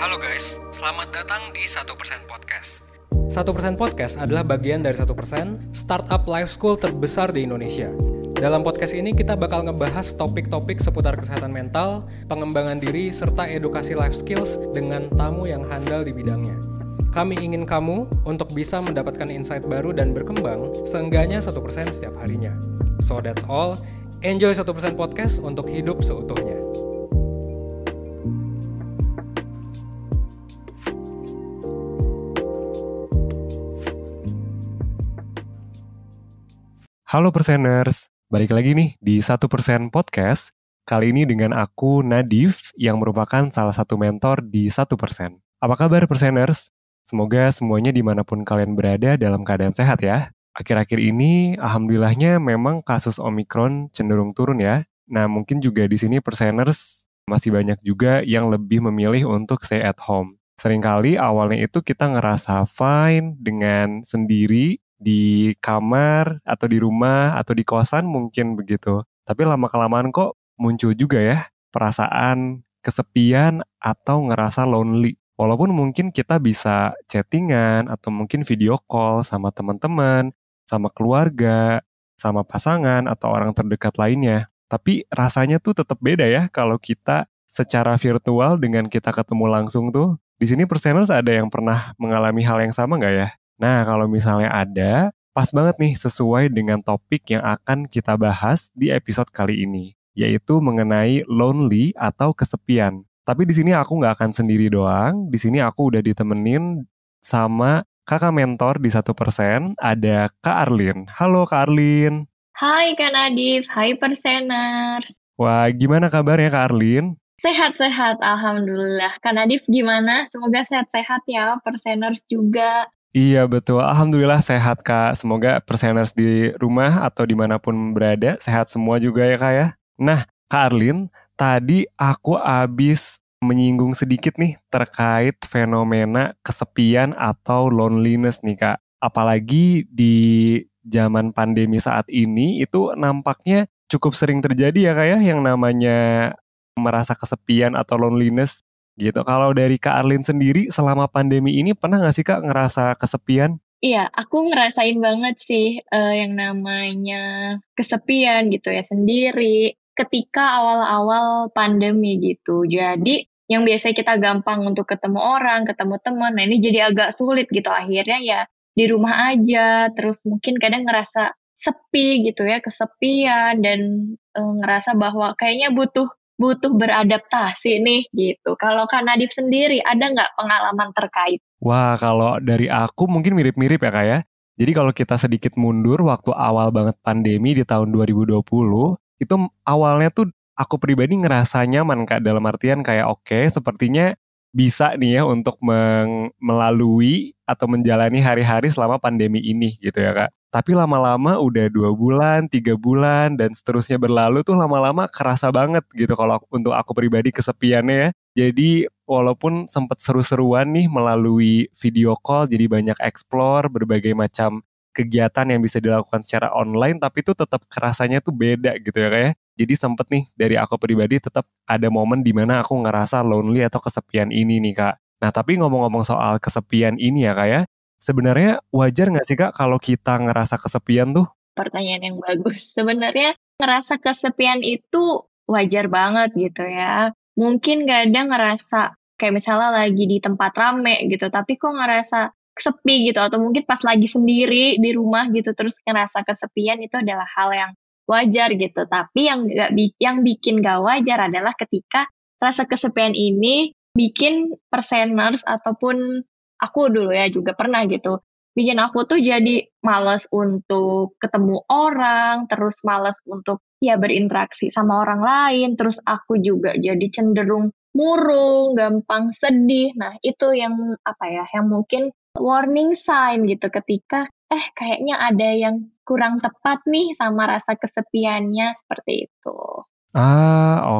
Halo guys, selamat datang di 1% Podcast. 1% Podcast adalah bagian dari 1% startup life school terbesar di Indonesia. Dalam podcast ini kita bakal ngebahas topik-topik seputar kesehatan mental, pengembangan diri, serta edukasi life skills dengan tamu yang handal di bidangnya. Kami ingin kamu untuk bisa mendapatkan insight baru dan berkembang seenggaknya 1% setiap harinya. So that's all, enjoy 1% Podcast untuk hidup seutuhnya. Halo Perseners, balik lagi nih di 1% Podcast. Kali ini dengan aku Nadif yang merupakan salah satu mentor di 1%. Apa kabar Perseners? Semoga semuanya dimanapun kalian berada dalam keadaan sehat ya. Akhir-akhir ini alhamdulillahnya memang kasus Omicron cenderung turun ya. Nah mungkin juga di sini Perseners masih banyak juga yang lebih memilih untuk stay at home. Seringkali awalnya itu kita ngerasa fine dengan sendiri di kamar, atau di rumah, atau di kosan mungkin begitu. Tapi lama-kelamaan kok muncul juga ya perasaan kesepian atau ngerasa lonely. Walaupun mungkin kita bisa chattingan atau mungkin video call sama teman-teman, sama keluarga, sama pasangan atau orang terdekat lainnya. Tapi rasanya tuh tetap beda ya kalau kita secara virtual dengan kita ketemu langsung tuh. Di sini Perseners ada yang pernah mengalami hal yang sama nggak ya? Nah, kalau misalnya ada, pas banget nih sesuai dengan topik yang akan kita bahas di episode kali ini, yaitu mengenai lonely atau kesepian. Tapi di sini aku nggak akan sendiri doang, di sini aku udah ditemenin sama kakak mentor di 1%, ada Kak Arlin. Halo Kak Arlin. Hai Kak Nadif, hai Perseners. Wah, gimana kabarnya Kak Arlin? Sehat-sehat, Alhamdulillah. Kak Nadif gimana? Semoga sehat-sehat ya, Perseners juga. Iya betul, alhamdulillah sehat Kak. Semoga Perseners di rumah atau dimanapun berada, sehat semua juga ya Kak ya. Nah Kak Arlin, tadi aku abis menyinggung sedikit nih terkait fenomena kesepian atau loneliness nih Kak. Apalagi di zaman pandemi saat ini itu nampaknya cukup sering terjadi ya Kak ya, yang namanya merasa kesepian atau loneliness. Gitu. Kalau dari Kak Arlin sendiri, selama pandemi ini pernah nggak sih Kak ngerasa kesepian? Iya, aku ngerasain banget sih yang namanya kesepian gitu ya, sendiri ketika awal-awal pandemi gitu. Jadi yang biasanya kita gampang untuk ketemu orang, ketemu teman, nah ini jadi agak sulit gitu. Akhirnya ya di rumah aja, terus mungkin kadang ngerasa sepi gitu ya, kesepian dan ngerasa bahwa kayaknya butuh beradaptasi nih gitu. Kalau Kak Nadif sendiri ada nggak pengalaman terkait? Wah, kalau dari aku mungkin mirip-mirip ya Kak ya. Jadi kalau kita sedikit mundur waktu awal banget pandemi di tahun 2020, itu awalnya tuh aku pribadi ngerasa nyaman Kak, dalam artian kayak oke, sepertinya bisa nih ya untuk melalui atau menjalani hari-hari selama pandemi ini gitu ya Kak. Tapi lama-lama udah 2 bulan, 3 bulan, dan seterusnya berlalu tuh lama-lama kerasa banget gitu kalau untuk aku pribadi kesepiannya ya. Jadi walaupun sempat seru-seruan nih melalui video call, jadi banyak explore berbagai macam kegiatan yang bisa dilakukan secara online, tapi itu tetap kerasanya tuh beda gitu ya kayak. Jadi sempet nih dari aku pribadi tetap ada momen di mana aku ngerasa lonely atau kesepian ini nih Kak. Nah tapi ngomong-ngomong soal kesepian ini ya Kak ya, sebenarnya wajar nggak sih Kak kalau kita ngerasa kesepian tuh? Pertanyaan yang bagus. Sebenarnya ngerasa kesepian itu wajar banget gitu ya. Mungkin kadang ngerasa kayak misalnya lagi di tempat rame gitu, tapi kok ngerasa sepi gitu, atau mungkin pas lagi sendiri di rumah gitu, terus ngerasa kesepian, itu adalah hal yang wajar gitu. Tapi yang bikin gak wajar adalah ketika rasa kesepian ini bikin Perseners ataupun aku dulu ya juga pernah gitu, bikin aku tuh jadi malas untuk ketemu orang, terus malas untuk ya berinteraksi sama orang lain, terus aku juga jadi cenderung murung, gampang sedih. Nah, itu yang apa ya, yang mungkin warning sign gitu ketika kayaknya ada yang kurang tepat nih sama rasa kesepiannya, seperti itu.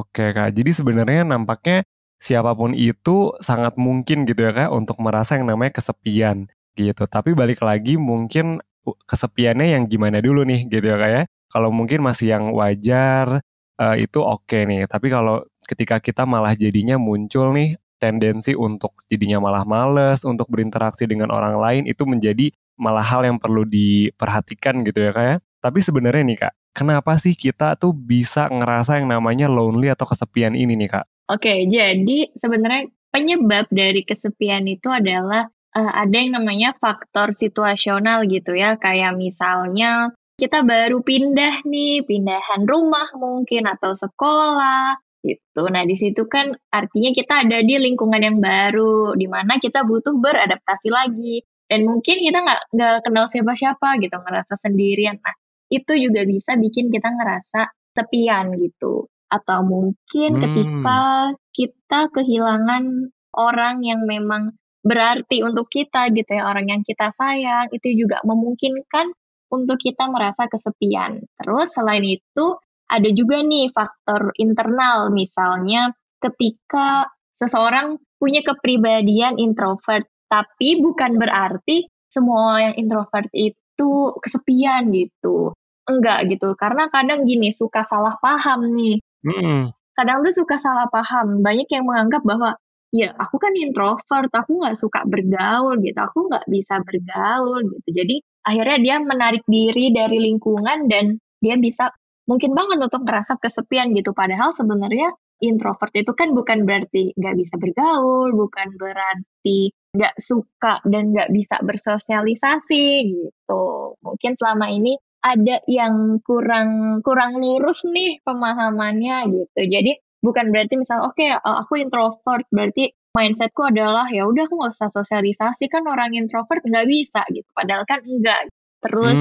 Oke Kak. Jadi sebenarnya nampaknya siapapun itu sangat mungkin gitu ya Kak untuk merasa yang namanya kesepian gitu. Tapi balik lagi mungkin kesepiannya yang gimana dulu nih gitu ya Kak ya. Kalau mungkin masih yang wajar itu oke nih. Tapi kalau ketika kita malah jadinya muncul nih tendensi untuk jadinya malah males untuk berinteraksi dengan orang lain, itu menjadi malah hal yang perlu diperhatikan gitu ya Kak ya. Tapi sebenarnya nih Kak, kenapa sih kita tuh bisa ngerasa yang namanya lonely atau kesepian ini nih Kak? Oke, jadi sebenarnya penyebab dari kesepian itu adalah ada yang namanya faktor situasional gitu ya. Kayak misalnya kita baru pindah nih, pindahan rumah mungkin atau sekolah gitu. Nah, di situ kan artinya kita ada di lingkungan yang baru, di mana kita butuh beradaptasi lagi. Dan mungkin kita nggak kenal siapa-siapa gitu, ngerasa sendirian. Nah, itu juga bisa bikin kita ngerasa sepian gitu. Atau mungkin ketika kita kehilangan orang yang memang berarti untuk kita gitu ya, orang yang kita sayang, itu juga memungkinkan untuk kita merasa kesepian. Terus selain itu, ada juga nih faktor internal, misalnya ketika seseorang punya kepribadian introvert, tapi bukan berarti semua yang introvert itu kesepian gitu. Enggak gitu, karena kadang gini, suka salah paham nih. Kadang tuh suka salah paham, banyak yang menganggap bahwa, ya aku kan introvert, aku nggak suka bergaul gitu, aku nggak bisa bergaul gitu. Jadi akhirnya dia menarik diri dari lingkungan dan dia bisa mungkin banget untuk merasa kesepian gitu. Padahal sebenarnya introvert itu kan bukan berarti nggak bisa bergaul, bukan berarti nggak suka dan nggak bisa bersosialisasi gitu. Mungkin selama ini ada yang kurang lurus nih pemahamannya gitu. Jadi bukan berarti misal oke, aku introvert berarti mindsetku adalah ya udah aku nggak usah sosialisasi, kan orang introvert nggak bisa gitu. Padahal kan enggak. Terus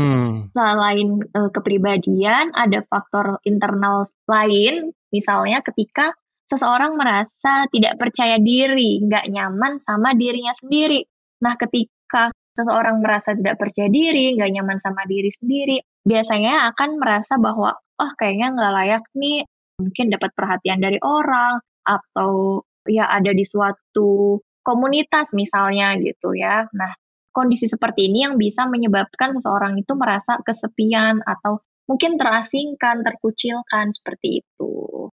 selain kepribadian ada faktor internal lain, misalnya ketika seseorang merasa tidak percaya diri, nggak nyaman sama dirinya sendiri. Nah, ketika seseorang merasa tidak percaya diri, nggak nyaman sama diri sendiri, biasanya akan merasa bahwa, oh kayaknya nggak layak nih, mungkin dapat perhatian dari orang, atau ya ada di suatu komunitas misalnya gitu ya. Nah, kondisi seperti ini yang bisa menyebabkan seseorang itu merasa kesepian atau mungkin terasingkan, terkucilkan, seperti itu.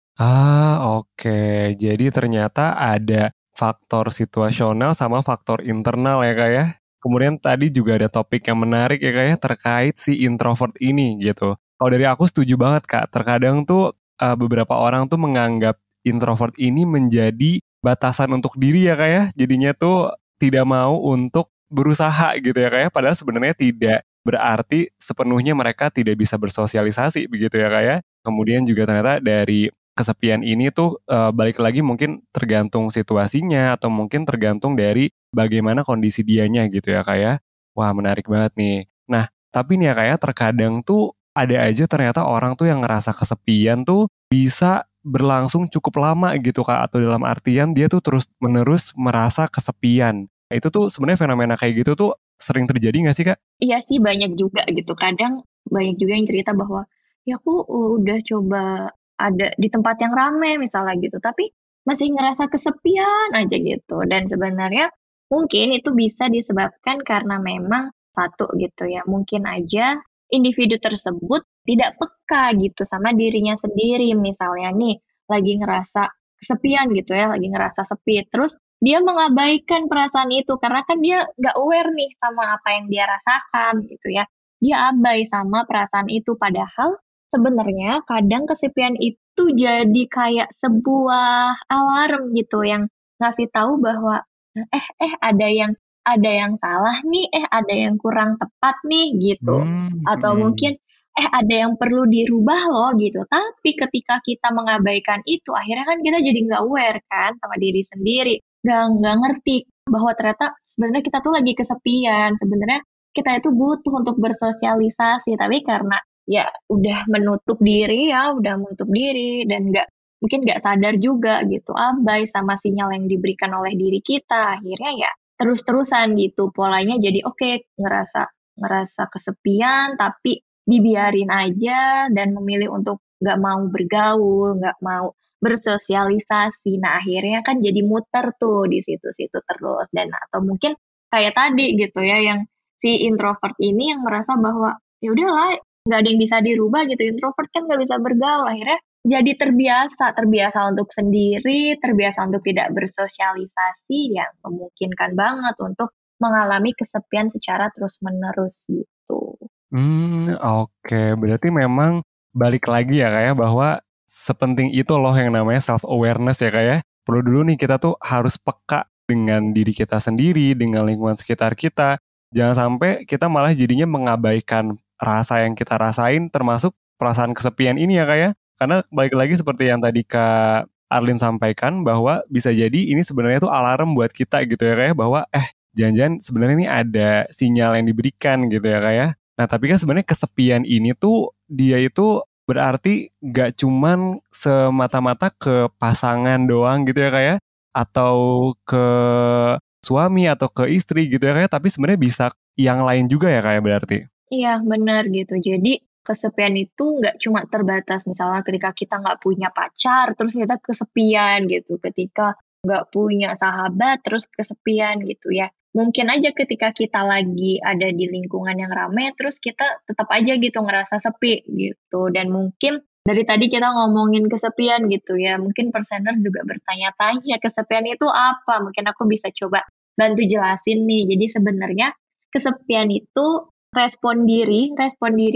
Oke. Jadi ternyata ada faktor situasional sama faktor internal ya Kak ya. Kemudian tadi juga ada topik yang menarik ya Kak ya, terkait si introvert ini gitu. Kalau dari aku setuju banget Kak, terkadang tuh beberapa orang tuh menganggap introvert ini menjadi batasan untuk diri ya Kak ya. Jadinya tuh tidak mau untuk berusaha gitu ya Kak ya. Padahal sebenarnya tidak berarti sepenuhnya mereka tidak bisa bersosialisasi begitu ya Kak ya. Kemudian juga ternyata dari kesepian ini tuh balik lagi mungkin tergantung situasinya atau mungkin tergantung dari bagaimana kondisi dianya gitu ya Kak ya. Wah menarik banget nih. Nah tapi nih ya Kak ya, terkadang tuh ada aja ternyata orang tuh yang ngerasa kesepian tuh bisa berlangsung cukup lama gitu Kak, atau dalam artian dia tuh terus menerus merasa kesepian. Nah, itu tuh sebenarnya fenomena kayak gitu tuh sering terjadi nggak sih Kak? Iya sih, banyak juga gitu. Kadang banyak juga yang cerita bahwa, ya aku udah coba ada di tempat yang ramai misalnya gitu, tapi masih ngerasa kesepian aja gitu. Dan sebenarnya mungkin itu bisa disebabkan karena memang satu gitu ya, mungkin aja individu tersebut tidak peka gitu sama dirinya sendiri. Misalnya nih, lagi ngerasa kesepian gitu ya, lagi ngerasa sepi, terus dia mengabaikan perasaan itu karena kan dia nggak aware nih sama apa yang dia rasakan gitu ya. Dia abai sama perasaan itu, padahal sebenarnya kadang kesepian itu jadi kayak sebuah alarm gitu yang ngasih tahu bahwa, ada yang salah nih, ada yang kurang tepat nih gitu. Atau mungkin, ada yang perlu dirubah loh gitu. Tapi ketika kita mengabaikan itu, akhirnya kan kita jadi nggak aware kan sama diri sendiri. Nggak ngerti bahwa ternyata sebenarnya kita tuh lagi kesepian, sebenarnya kita itu butuh untuk bersosialisasi, tapi karena ya udah menutup diri dan mungkin nggak sadar juga gitu, abai sama sinyal yang diberikan oleh diri kita, akhirnya ya terus-terusan gitu polanya jadi oke, ngerasa kesepian tapi dibiarin aja dan memilih untuk nggak mau bergaul, nggak mau bersosialisasi. Nah, akhirnya kan jadi muter tuh di situ-situ terus dan atau mungkin kayak tadi gitu ya yang si introvert ini yang merasa bahwa ya udahlah nggak ada yang bisa dirubah gitu. Introvert kan nggak bisa bergaul, akhirnya jadi terbiasa untuk sendiri, terbiasa untuk tidak bersosialisasi, yang memungkinkan banget untuk mengalami kesepian secara terus-menerus gitu. Oke. Berarti memang balik lagi ya Kak ya, bahwa sepenting itu loh yang namanya self-awareness ya Kak ya. Perlu dulu nih kita tuh harus peka dengan diri kita sendiri, dengan lingkungan sekitar kita. Jangan sampai kita malah jadinya mengabaikan rasa yang kita rasain, termasuk perasaan kesepian ini ya Kak ya. Karena balik lagi seperti yang tadi Kak Arlin sampaikan, bahwa bisa jadi ini sebenarnya tuh alarm buat kita gitu ya Kak ya, bahwa jangan-jangan sebenarnya ini ada sinyal yang diberikan gitu ya Kak ya. Nah, tapi kan sebenarnya kesepian ini tuh dia itu berarti gak cuman semata-mata ke pasangan doang gitu ya Kak ya, atau ke suami atau ke istri gitu ya Kak ya, tapi sebenarnya bisa yang lain juga ya Kak ya berarti. Iya, benar gitu. Jadi kesepian itu nggak cuma terbatas misalnya ketika kita nggak punya pacar, terus kita kesepian gitu. Ketika nggak punya sahabat, terus kesepian gitu ya. Mungkin aja ketika kita lagi ada di lingkungan yang ramai, terus kita tetap aja gitu ngerasa sepi gitu. Dan mungkin dari tadi kita ngomongin kesepian gitu ya, mungkin persener juga bertanya-tanya kesepian itu apa? Mungkin aku bisa coba bantu jelasin nih. Jadi sebenarnya kesepian itu respon diri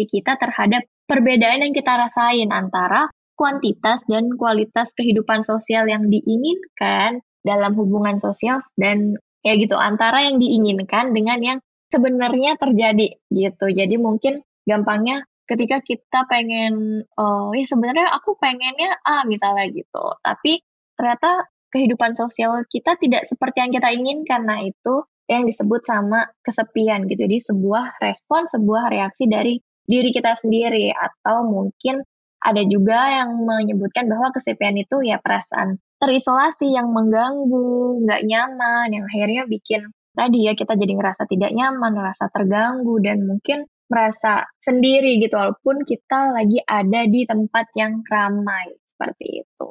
kita terhadap perbedaan yang kita rasain antara kuantitas dan kualitas kehidupan sosial yang diinginkan dalam hubungan sosial, dan ya gitu, antara yang diinginkan dengan yang sebenarnya terjadi gitu. Jadi mungkin gampangnya ketika kita pengen, ya sebenarnya aku pengennya A misalnya gitu, tapi ternyata kehidupan sosial kita tidak seperti yang kita inginkan. Nah, itu yang disebut sama kesepian gitu. Jadi sebuah respon, sebuah reaksi dari diri kita sendiri. Atau mungkin ada juga yang menyebutkan bahwa kesepian itu ya perasaan terisolasi yang mengganggu, nggak nyaman, yang akhirnya bikin tadi ya kita jadi ngerasa tidak nyaman, ngerasa terganggu, dan mungkin merasa sendiri gitu walaupun kita lagi ada di tempat yang ramai, seperti itu.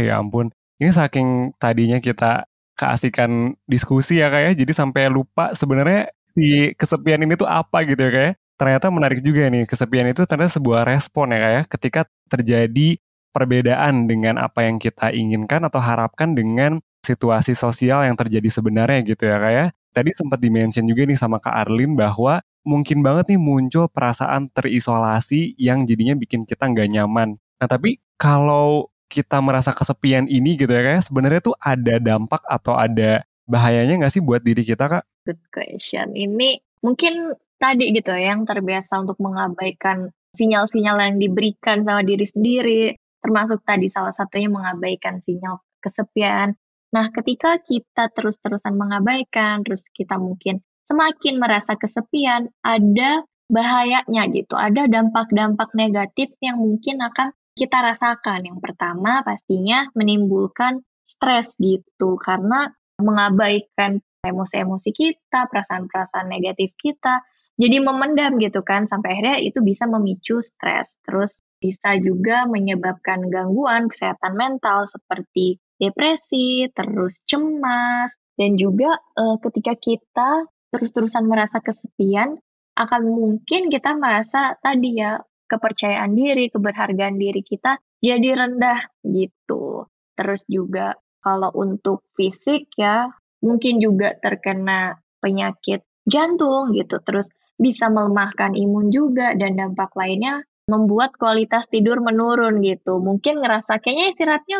Ya ampun. Ini saking tadinya kita keasikan diskusi ya Kak ya, jadi sampai lupa sebenarnya si kesepian ini tuh apa gitu ya Kak ya. Ternyata menarik juga nih, kesepian itu ternyata sebuah respon ya Kak ya, ketika terjadi perbedaan dengan apa yang kita inginkan atau harapkan dengan situasi sosial yang terjadi sebenarnya gitu ya Kak ya. Tadi sempat di-mention juga nih sama Kak Arlin bahwa mungkin banget nih muncul perasaan terisolasi yang jadinya bikin kita nggak nyaman. Nah tapi kalau kita merasa kesepian ini gitu ya Kak, sebenarnya tuh ada dampak atau ada bahayanya nggak sih buat diri kita Kak? Good question. Ini mungkin tadi gitu ya, yang terbiasa untuk mengabaikan sinyal-sinyal yang diberikan sama diri sendiri, termasuk tadi salah satunya mengabaikan sinyal kesepian. Nah, ketika kita terus-terusan mengabaikan, terus kita mungkin semakin merasa kesepian, ada bahayanya gitu, ada dampak-dampak negatif yang mungkin akan kita rasakan. Yang pertama pastinya menimbulkan stres gitu, karena mengabaikan emosi-emosi kita, perasaan-perasaan negatif kita, jadi memendam gitu kan, sampai akhirnya itu bisa memicu stres. Terus bisa juga menyebabkan gangguan kesehatan mental seperti depresi, terus cemas, dan juga ketika kita terus-terusan merasa kesepian, akan mungkin kita merasa tadi ya, kepercayaan diri, keberhargaan diri kita jadi rendah gitu. Terus juga kalau untuk fisik ya, mungkin juga terkena penyakit jantung gitu, terus bisa melemahkan imun juga, dan dampak lainnya membuat kualitas tidur menurun gitu. Mungkin ngerasa kayaknya istirahatnya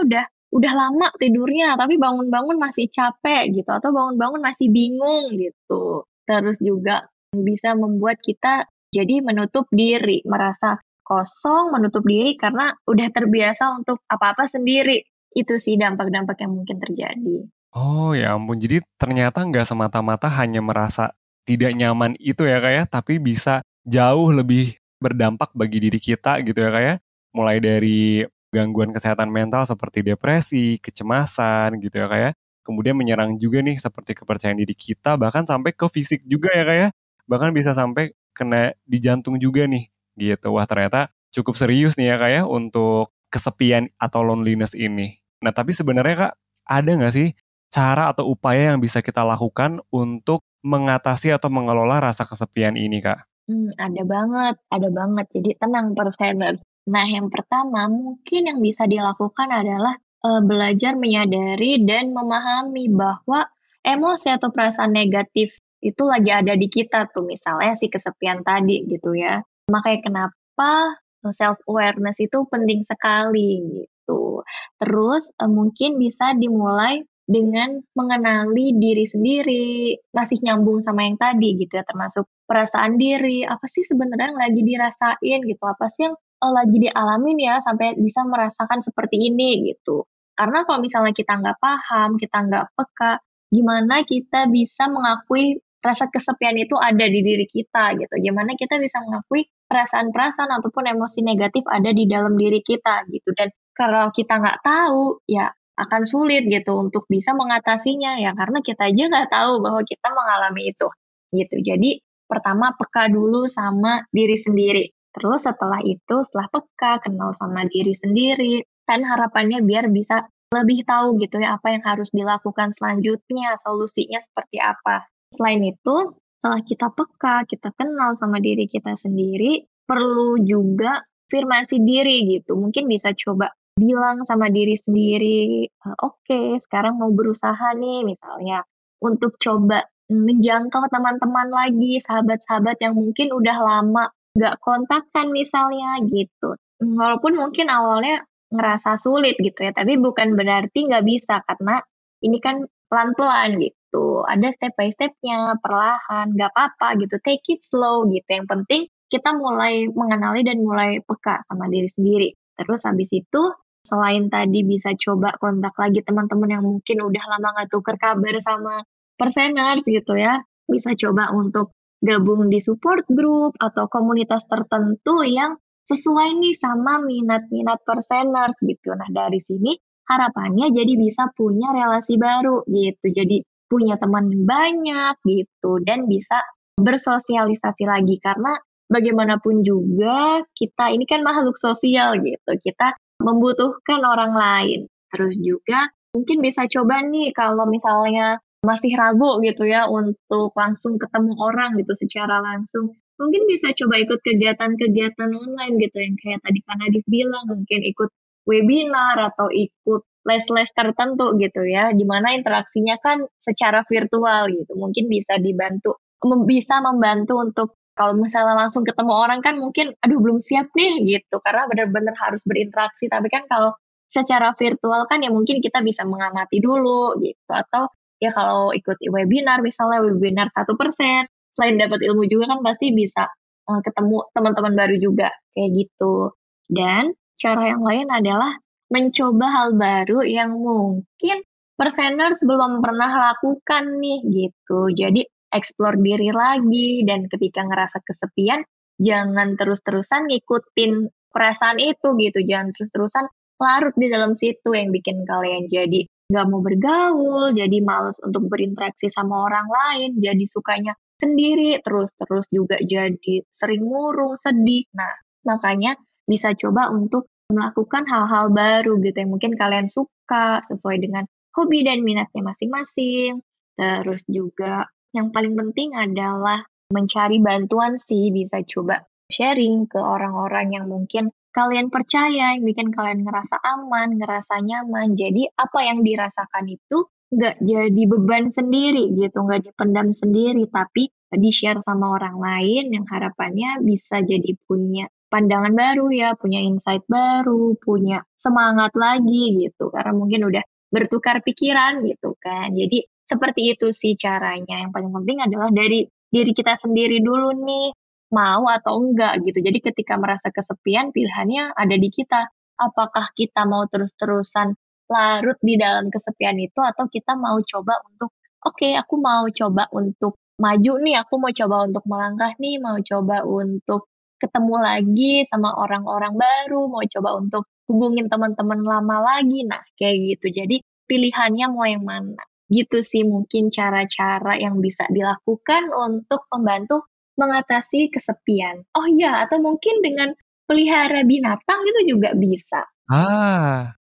udah lama tidurnya, tapi bangun-bangun masih capek gitu, atau bangun-bangun masih bingung gitu. Terus juga bisa membuat kita jadi menutup diri, merasa kosong, menutup diri karena udah terbiasa untuk apa-apa sendiri. Itu sih dampak-dampak yang mungkin terjadi. Oh ya ampun, jadi ternyata nggak semata-mata hanya merasa tidak nyaman itu ya Kak ya, tapi bisa jauh lebih berdampak bagi diri kita gitu ya Kak ya. Mulai dari gangguan kesehatan mental seperti depresi, kecemasan gitu ya Kak ya. Kemudian menyerang juga nih seperti kepercayaan diri kita, bahkan sampai ke fisik juga ya Kak ya. Bahkan bisa sampai kena di jantung juga nih gitu. Wah ternyata cukup serius nih ya Kak ya untuk kesepian atau loneliness ini. Nah tapi sebenarnya Kak, ada nggak sih cara atau upaya yang bisa kita lakukan untuk mengatasi atau mengelola rasa kesepian ini, Kak? Ada banget, ada banget. Jadi tenang perseners. Nah, yang pertama mungkin yang bisa dilakukan adalah belajar menyadari dan memahami bahwa emosi atau perasaan negatif itu lagi ada di kita tuh, misalnya si kesepian tadi gitu ya. Makanya kenapa self awareness itu penting sekali gitu. Terus mungkin bisa dimulai dengan mengenali diri sendiri, masih nyambung sama yang tadi gitu ya, termasuk perasaan diri, apa sih sebenarnya yang lagi dirasain gitu, apa sih yang lagi dialamin ya sampai bisa merasakan seperti ini gitu. Karena kalau misalnya kita nggak paham, kita nggak peka, gimana kita bisa mengakui rasa kesepian itu ada di diri kita gitu. Gimana kita bisa mengakui perasaan-perasaan ataupun emosi negatif ada di dalam diri kita gitu. Dan kalau kita nggak tahu, ya akan sulit gitu untuk bisa mengatasinya ya karena kita aja nggak tahu bahwa kita mengalami itu gitu. Jadi pertama peka dulu sama diri sendiri. Terus setelah itu, setelah peka, kenal sama diri sendiri, kan harapannya biar bisa lebih tahu gitu ya apa yang harus dilakukan selanjutnya, solusinya seperti apa. Selain itu, setelah kita peka, kita kenal sama diri kita sendiri, perlu juga afirmasi diri gitu. Mungkin bisa coba bilang sama diri sendiri, "Oke, sekarang mau berusaha nih," misalnya, untuk coba menjangkau teman-teman lagi, sahabat-sahabat yang mungkin udah lama nggak kontak kan misalnya gitu. Walaupun mungkin awalnya ngerasa sulit gitu ya, tapi bukan berarti nggak bisa karena ini kan pelan-pelan gitu. Ada step by step-nya, perlahan, nggak apa-apa gitu, take it slow gitu. Yang penting kita mulai mengenali dan mulai peka sama diri sendiri. Terus habis itu, selain tadi bisa coba kontak lagi teman-teman yang mungkin udah lama nggak tuker kabar sama perseners gitu ya, bisa coba untuk gabung di support group atau komunitas tertentu yang sesuai nih sama minat-minat perseners gitu. Nah, dari sini harapannya jadi bisa punya relasi baru gitu. Jadi punya teman banyak gitu dan bisa bersosialisasi lagi karena bagaimanapun juga kita ini kan makhluk sosial gitu. Kita membutuhkan orang lain. Terus juga mungkin bisa coba nih kalau misalnya masih ragu gitu ya untuk langsung ketemu orang gitu secara langsung. Mungkin bisa coba ikut kegiatan-kegiatan online gitu yang kayak tadi Kak Nadif bilang, mungkin ikut webinar atau ikut les-les tertentu gitu ya, di mana interaksinya kan secara virtual gitu. Mungkin bisa dibantu, bisa membantu untuk kalau misalnya langsung ketemu orang kan mungkin, aduh belum siap nih gitu, karena benar-benar harus berinteraksi. Tapi kan kalau secara virtual kan ya mungkin kita bisa mengamati dulu gitu, atau ya kalau ikut webinar misalnya webinar 1%, selain dapat ilmu juga kan pasti bisa ketemu teman-teman baru juga kayak gitu. Dan cara yang lain adalah mencoba hal baru yang mungkin perseners belum pernah lakukan nih gitu. Jadi explore diri lagi dan ketika ngerasa kesepian jangan terus-terusan ngikutin perasaan itu gitu. Jangan terus-terusan larut di dalam situ yang bikin kalian jadi nggak mau bergaul, jadi males untuk berinteraksi sama orang lain, jadi sukanya sendiri, terus juga jadi sering murung, sedih. Nah, makanya bisa coba untuk melakukan hal-hal baru gitu yang mungkin kalian suka sesuai dengan hobi dan minatnya masing-masing. Terus juga yang paling penting adalah mencari bantuan sih, bisa coba sharing ke orang-orang yang mungkin kalian percaya, yang bikin kalian ngerasa aman, ngerasa nyaman. Jadi apa yang dirasakan itu nggak jadi beban sendiri gitu, nggak dipendam sendiri, tapi di-share sama orang lain yang harapannya bisa jadi punya pandangan baru ya, punya insight baru, punya semangat lagi gitu, karena mungkin udah bertukar pikiran gitu kan. Jadi seperti itu sih caranya. Yang paling penting adalah dari diri kita sendiri dulu nih, mau atau enggak gitu. Jadi ketika merasa kesepian pilihannya ada di kita. Apakah kita mau terus-terusan larut di dalam kesepian itu atau kita mau coba untuk, "Oke, aku mau coba untuk maju nih, aku mau coba untuk melangkah nih, mau coba untuk ketemu lagi sama orang-orang baru, mau coba untuk hubungin teman-teman lama lagi." Nah, kayak gitu. Jadi pilihannya mau yang mana. Gitu sih mungkin cara-cara yang bisa dilakukan untuk membantu mengatasi kesepian. Oh iya, atau mungkin dengan pelihara binatang itu juga bisa.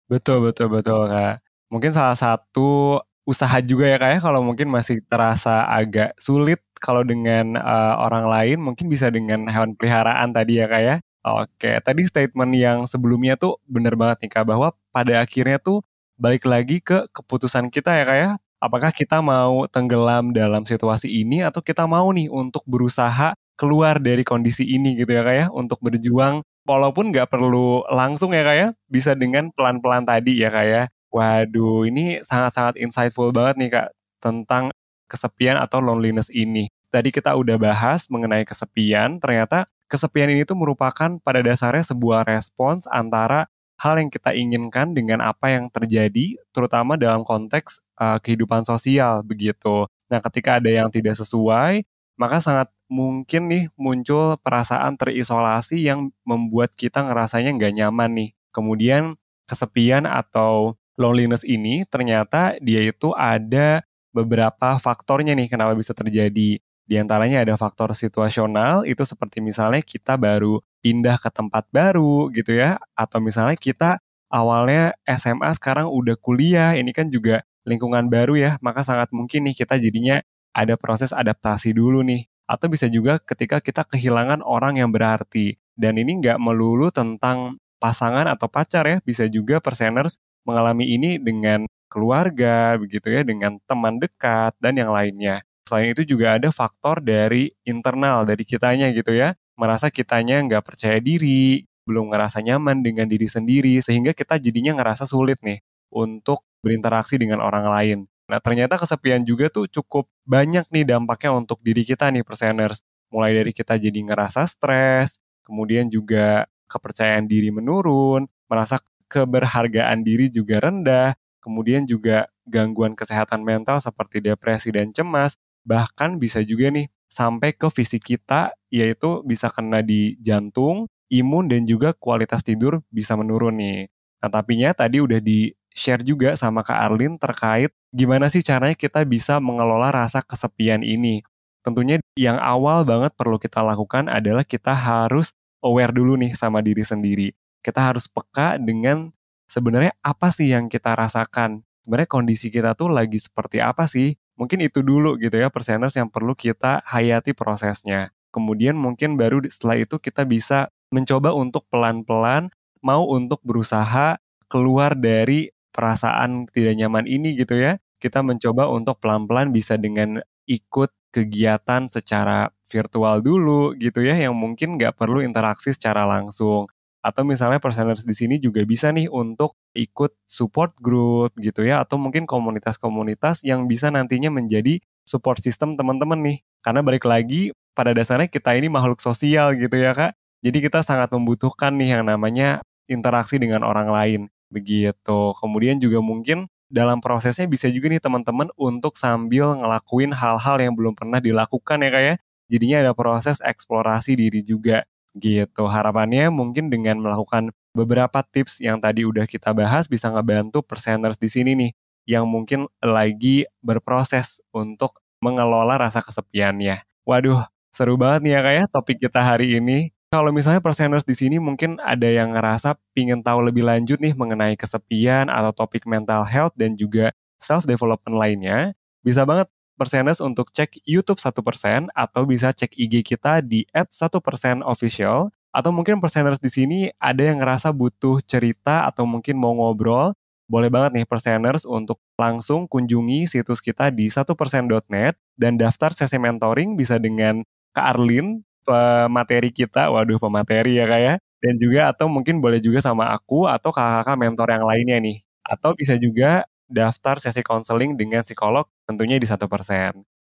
Betul, betul, betul, Kak. Mungkin salah satu usaha juga ya, Kak, ya, kalau mungkin masih terasa agak sulit kalau dengan orang lain, mungkin bisa dengan hewan peliharaan tadi ya, Kak, ya. Oke, tadi statement yang sebelumnya tuh bener banget nih Kak, bahwa pada akhirnya tuh balik lagi ke keputusan kita ya Kak ya. Apakah kita mau tenggelam dalam situasi ini atau kita mau nih untuk berusaha keluar dari kondisi ini gitu ya Kak ya, untuk berjuang walaupun nggak perlu langsung ya Kak ya, bisa dengan pelan-pelan tadi ya Kak ya. Waduh, ini sangat-sangat insightful banget nih Kak, tentang kesepian atau loneliness ini. Tadi kita udah bahas mengenai kesepian, ternyata kesepian ini tuh merupakan pada dasarnya sebuah respons antara hal yang kita inginkan dengan apa yang terjadi, terutama dalam konteks kehidupan sosial begitu. Nah, ketika ada yang tidak sesuai, maka sangat mungkin nih muncul perasaan terisolasi yang membuat kita ngerasanya nggak nyaman nih. Kemudian kesepian atau loneliness ini ternyata dia itu ada beberapa faktornya nih kenapa bisa terjadi. Di antaranya ada faktor situasional, itu seperti misalnya kita baru pindah ke tempat baru gitu ya, atau misalnya kita awalnya SMA sekarang udah kuliah, ini kan juga lingkungan baru ya, maka sangat mungkin nih kita jadinya ada proses adaptasi dulu nih. Atau bisa juga ketika kita kehilangan orang yang berarti. Dan ini nggak melulu tentang pasangan atau pacar ya, bisa juga perseners mengalami ini dengan keluarga begitu ya, dengan teman dekat dan yang lainnya. Selain itu juga ada faktor dari internal, dari kitanya gitu ya. Merasa kitanya nggak percaya diri, belum ngerasa nyaman dengan diri sendiri, sehingga kita jadinya ngerasa sulit nih untuk berinteraksi dengan orang lain. Nah, ternyata kesepian juga tuh cukup banyak nih dampaknya untuk diri kita nih, perseners. Mulai dari kita jadi ngerasa stres, kemudian juga kepercayaan diri menurun, merasa keberhargaan diri juga rendah, kemudian juga gangguan kesehatan mental seperti depresi dan cemas, bahkan bisa juga nih sampai ke fisik kita, yaitu bisa kena di jantung, imun, dan juga kualitas tidur bisa menurun nih. Nah, tapinya tadi udah di-share juga sama Kak Arlin terkait gimana sih caranya kita bisa mengelola rasa kesepian ini. Tentunya yang awal banget perlu kita lakukan adalah kita harus aware dulu nih sama diri sendiri. Kita harus peka dengan sebenarnya apa sih yang kita rasakan. Sebenarnya kondisi kita tuh lagi seperti apa sih? Mungkin itu dulu gitu ya, perseners yang perlu kita hayati prosesnya. Kemudian mungkin baru setelah itu kita bisa mencoba untuk pelan-pelan mau untuk berusaha keluar dari perasaan tidak nyaman ini gitu ya. Kita mencoba untuk pelan-pelan bisa dengan ikut kegiatan secara virtual dulu gitu ya, yang mungkin nggak perlu interaksi secara langsung. Atau misalnya perseners di sini juga bisa nih untuk ikut support group gitu ya, atau mungkin komunitas-komunitas yang bisa nantinya menjadi support system teman-teman nih. Karena balik lagi, pada dasarnya kita ini makhluk sosial gitu ya Kak. Jadi kita sangat membutuhkan nih yang namanya interaksi dengan orang lain. Begitu. Kemudian juga mungkin dalam prosesnya bisa juga nih teman-teman untuk sambil ngelakuin hal-hal yang belum pernah dilakukan ya Kak ya. Jadinya ada proses eksplorasi diri juga. Gitu, harapannya mungkin dengan melakukan beberapa tips yang tadi udah kita bahas bisa ngebantu perseners di sini nih, yang mungkin lagi berproses untuk mengelola rasa kesepiannya. Waduh, seru banget nih ya Kak ya topik kita hari ini. Kalau misalnya perseners di sini mungkin ada yang ngerasa pingin tahu lebih lanjut nih mengenai kesepian atau topik mental health dan juga self-development lainnya, bisa banget perseners untuk cek YouTube 1% atau bisa cek IG kita di @1%official, atau mungkin perseners di sini ada yang ngerasa butuh cerita atau mungkin mau ngobrol, boleh banget nih perseners untuk langsung kunjungi situs kita di 1%.net dan daftar sesi mentoring bisa dengan Kak Arlin, pemateri kita, waduh pemateri ya Kak ya, dan juga atau mungkin boleh juga sama aku atau kakak-kakak mentor yang lainnya nih. Atau bisa juga daftar sesi konseling dengan psikolog tentunya di 1%.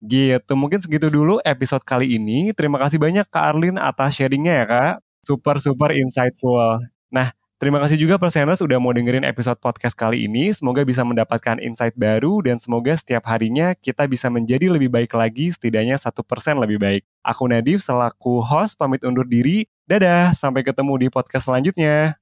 Gitu, mungkin segitu dulu episode kali ini. Terima kasih banyak Kak Arlin atas sharingnya ya Kak. Super insightful. Nah, terima kasih juga perseners udah mau dengerin episode podcast kali ini. Semoga bisa mendapatkan insight baru dan semoga setiap harinya kita bisa menjadi lebih baik lagi, setidaknya 1% lebih baik. Aku Nadif selaku host pamit undur diri. Dadah, sampai ketemu di podcast selanjutnya.